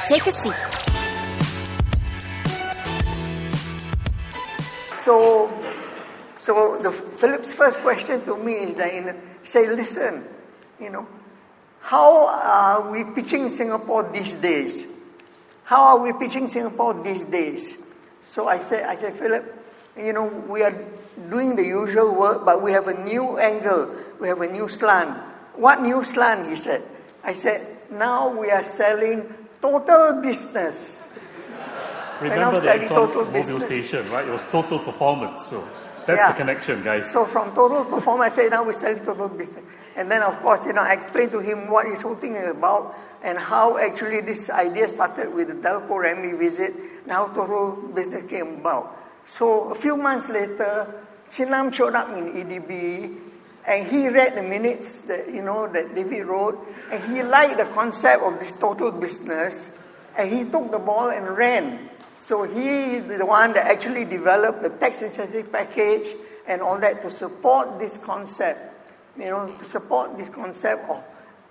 Take a seat. So Philip's first question to me is that, say, listen, how are we pitching Singapore these days? How are we pitching Singapore these days? So I said, Philip, we are doing the usual work, but we have a new angle. We have a new slant. What new slant? He said. I said, now we are selling total business. Remember the Exxon Mobil station, right? It was total performance. So that's the connection, guys. So from total performance, I said, now we're selling total business. And then, of course, I explained to him what this whole thing is about and how actually this idea started with the Delco Remy visit and how total business came about. So a few months later, Chin Lam showed up in EDB and he read the minutes that, that David wrote, and he liked the concept of this total business, and he took the ball and ran. So he is the one that actually developed the tax incentive package and all that to support this concept, to support this concept of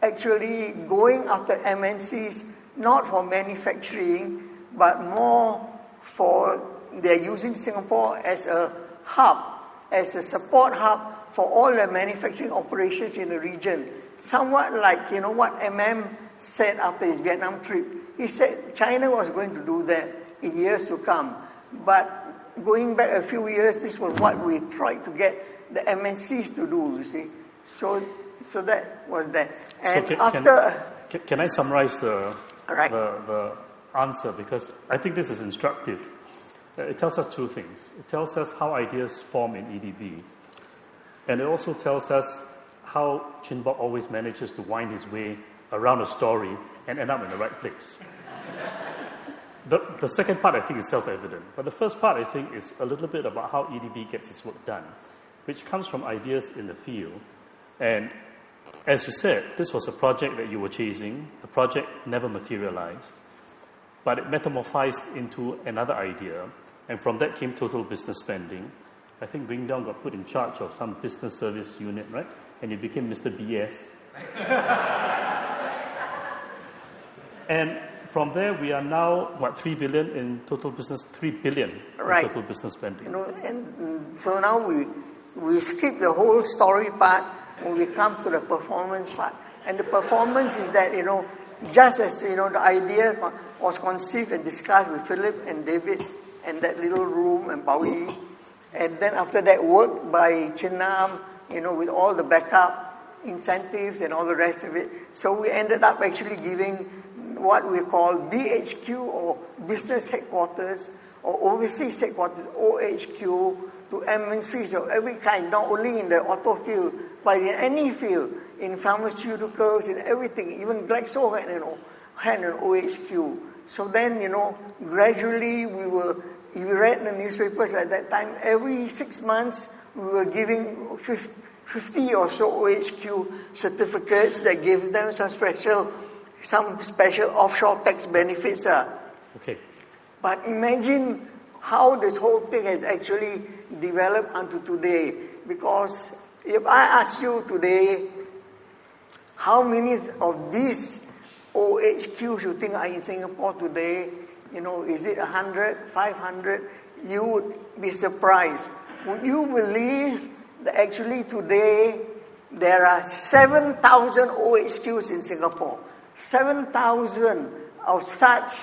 actually going after MNCs, not for manufacturing, but more for, they're using Singapore as a hub, as a support hub for all the manufacturing operations in the region. Somewhat like, what MM said after his Vietnam trip. He said China was going to do that in years to come. But going back a few years, this was what we tried to get the MNCs to do, you see. So that was that. And so can I summarize the answer? Because I think this is instructive. It tells us two things. It tells us how ideas form in EDB. And it also tells us how Chin Bock always manages to wind his way around a story and end up in the right place. The second part, I think, is self-evident. But the first part, I think, is a little bit about how EDB gets its work done, which comes from ideas in the field. And as you said, this was a project that you were chasing. The project never materialized. But it metamorphosed into another idea. And from that came total business spending. I think Wing Dong got put in charge of some business service unit, right? And you became Mr. BS. And from there, we are now, 3 billion in total business, 3 billion in total business spending. And so now we skip the whole story part when we come to the performance part. And the performance is that, just as, the idea was conceived and discussed with Philip and David and that little room and Bowie. And then after that, work by Chin Nam, with all the backup incentives and all the rest of it. So we ended up actually giving what we call BHQ or business headquarters or overseas headquarters, OHQ, to MNCs of every kind, not only in the auto field, but in any field, in pharmaceuticals, in everything. Even Glaxo had an OHQ. So then, gradually if you read the newspapers at that time, every 6 months we were giving 50 or so OHQ certificates that gave them some special offshore tax benefits. Okay. But imagine how this whole thing has actually developed unto today. Because if I ask you today, how many of these OHQs you think are in Singapore today? Is it 100, 500? You would be surprised. Would you believe that actually today there are 7,000 OHQs in Singapore? 7,000 of such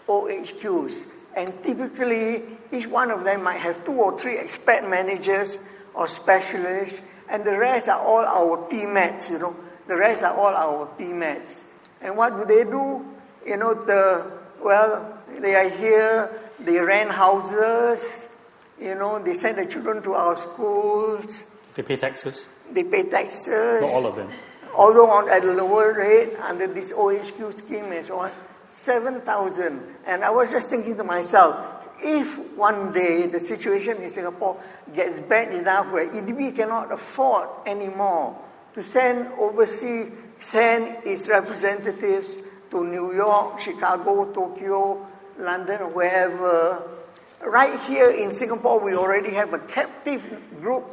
OHQs. And typically, each one of them might have 2 or 3 expat managers or specialists, and the rest are all our PMATs, The rest are all our PMATs. And what do? They are here, they rent houses, they send the children to our schools. They pay taxes? They pay taxes. Not all of them. Although at a lower rate under this OHQ scheme and so on, 7,000. And I was just thinking to myself, if one day the situation in Singapore gets bad enough where EDB cannot afford anymore to send its representatives to New York, Chicago, Tokyo, London, or wherever. Right here in Singapore, we already have a captive group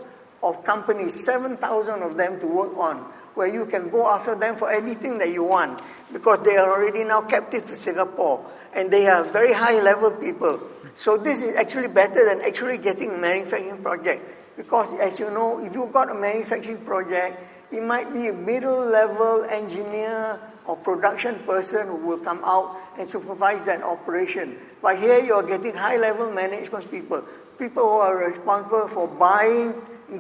of companies, 7,000 of them to work on, where you can go after them for anything that you want. because they are already now captive to Singapore, and they are very high-level people. So this is actually better than actually getting a manufacturing project, because as you know, if you've got a manufacturing project, it might be a middle-level engineer or production person who will come out and supervise that operation. But here you're getting high-level management people who are responsible for buying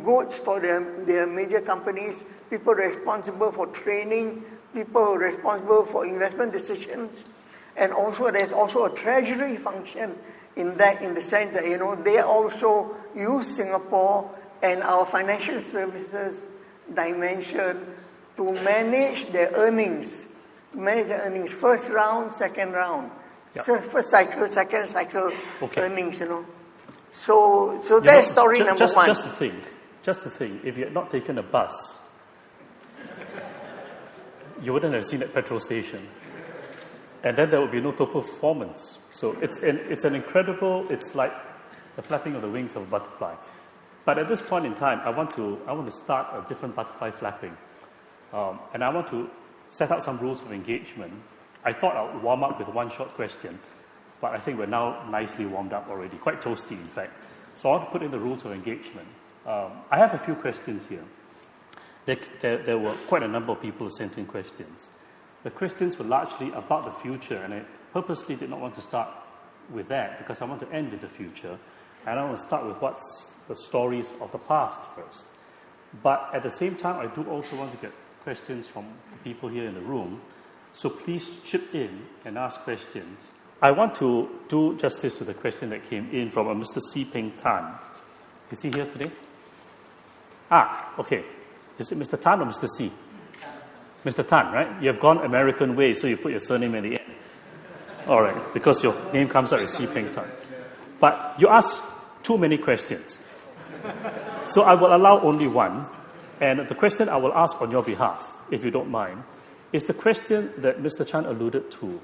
goods for their major companies, people responsible for training, people responsible for investment decisions, and also there's also a treasury function in the sense that, you know, they also use Singapore and our financial services dimension to manage their earnings. First round, second round. Yep. So first cycle, second cycle earnings, you know. So You that's know, story number one. Just to think, if you had not taken a bus, you wouldn't have seen that petrol station. And then there would be no total performance. So it's an incredible, it's like the flapping of the wings of a butterfly. But at this point in time, I want to start a different butterfly flapping. And I want to set out some rules of engagement. I thought I would warm up with one short question, but I think we're now nicely warmed up already, quite toasty in fact. So I want to put in the rules of engagement. I have a few questions here. There were quite a number of people who sent in questions. The questions were largely about the future, and I purposely did not want to start with that because I want to end with the future, and I want to start with what's the stories of the past first. But at the same time, I do also want to get questions from the people here in the room, so please chip in and ask questions. I want to do justice to the question that came in from a Mr. Si Peng Tan. Is he here today? Okay. Is it Mr. Tan or Mr. Si? Mr. Tan, right? You have gone American way, so you put your surname at the end. All right, because your name comes out as Si Peng Tan. But you asked too many questions. So I will allow only one. And the question I will ask on your behalf, if you don't mind, is the question that Mr. Chan alluded to.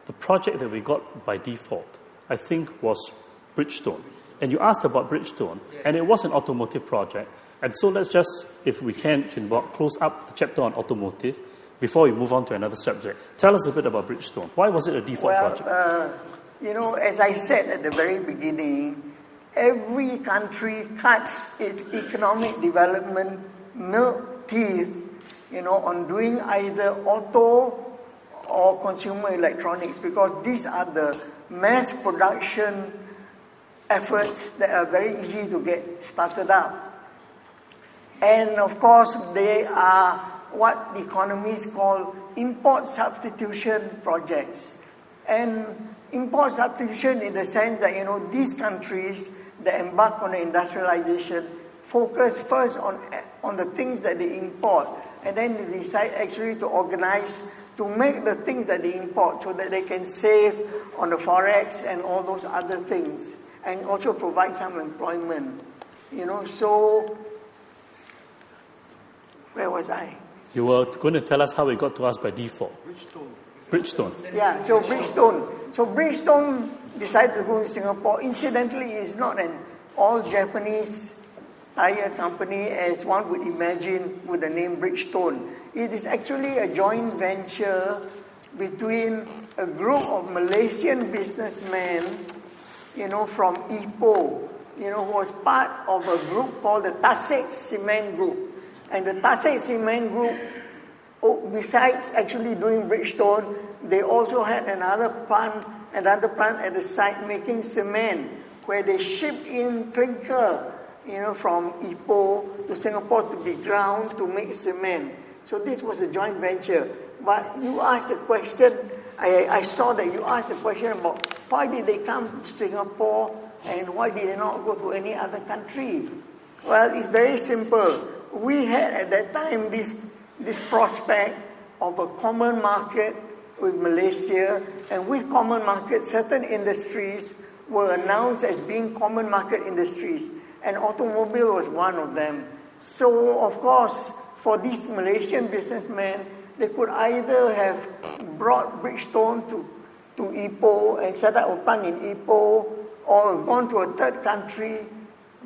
The project that we got by default, I think, was Bridgestone. And you asked about Bridgestone, and it was an automotive project. And so let's just, if we can, Chin Bock, close up the chapter on automotive before we move on to another subject. Tell us a bit about Bridgestone. Why was it a default project? You know, as I said at the very beginning, every country cuts its economic development milk teeth, you know, on doing either auto or consumer electronics, because these are the mass production efforts that are very easy to get started up. And of course, they are what the economists call import substitution projects. And import substitution in the sense that, you know, these countries that embark on industrialization focus first on the things that they import, and then they decide actually to organize to make the things that they import so that they can save on the forex and all those other things, and also provide some employment. You know, so where was I? You were going to tell us how it got to us by default. Bridgestone. Yeah, so Bridgestone. So Bridgestone decided to go to Singapore. Incidentally, it's not an all-Japanese tire company as one would imagine with the name Bridgestone. It is actually a joint venture between a group of Malaysian businessmen, you know, from Ipoh, you know, who was part of a group called the Tasik Cement Group. And the Tasik Cement Group, besides actually doing Bridgestone, they also had another plant at the site making cement, where they shipped in clinker, you know, from Ipoh to Singapore to be ground to make cement. So this was a joint venture. But you asked a question, I saw that you asked a question about why did they come to Singapore and why did they not go to any other country? Well, it's very simple. We had at that time this prospect of a common market with Malaysia, and with common market, certain industries were announced as being common market industries, and automobile was one of them. So, of course, for these Malaysian businessmen, they could either have brought Bridgestone to Ipoh and set up a plant in Ipoh, or gone to a third country.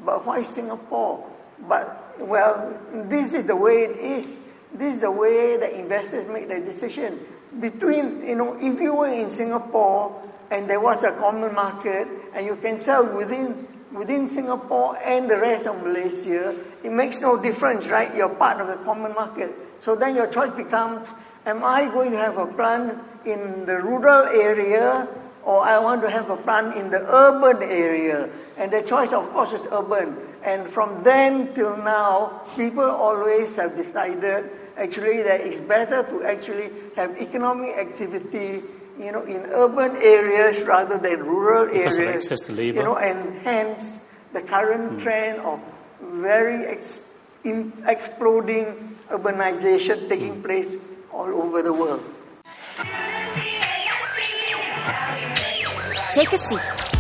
But why Singapore? But, well, this is the way it is. This is the way that investors make their decision. Between, if you were in Singapore and there was a common market and you can sell within Singapore and the rest of Malaysia, it makes no difference, right? You're part of the common market. So then your choice becomes, am I going to have a plant in the rural area, or I want to have a plant in the urban area? And the choice, of course, is urban. And from then till now, people always have decided actually that it's better to actually have economic activity, in urban areas rather than rural areas. Because of access to labor. And hence the current trend of very exploding urbanization taking place all over the world. Take a seat.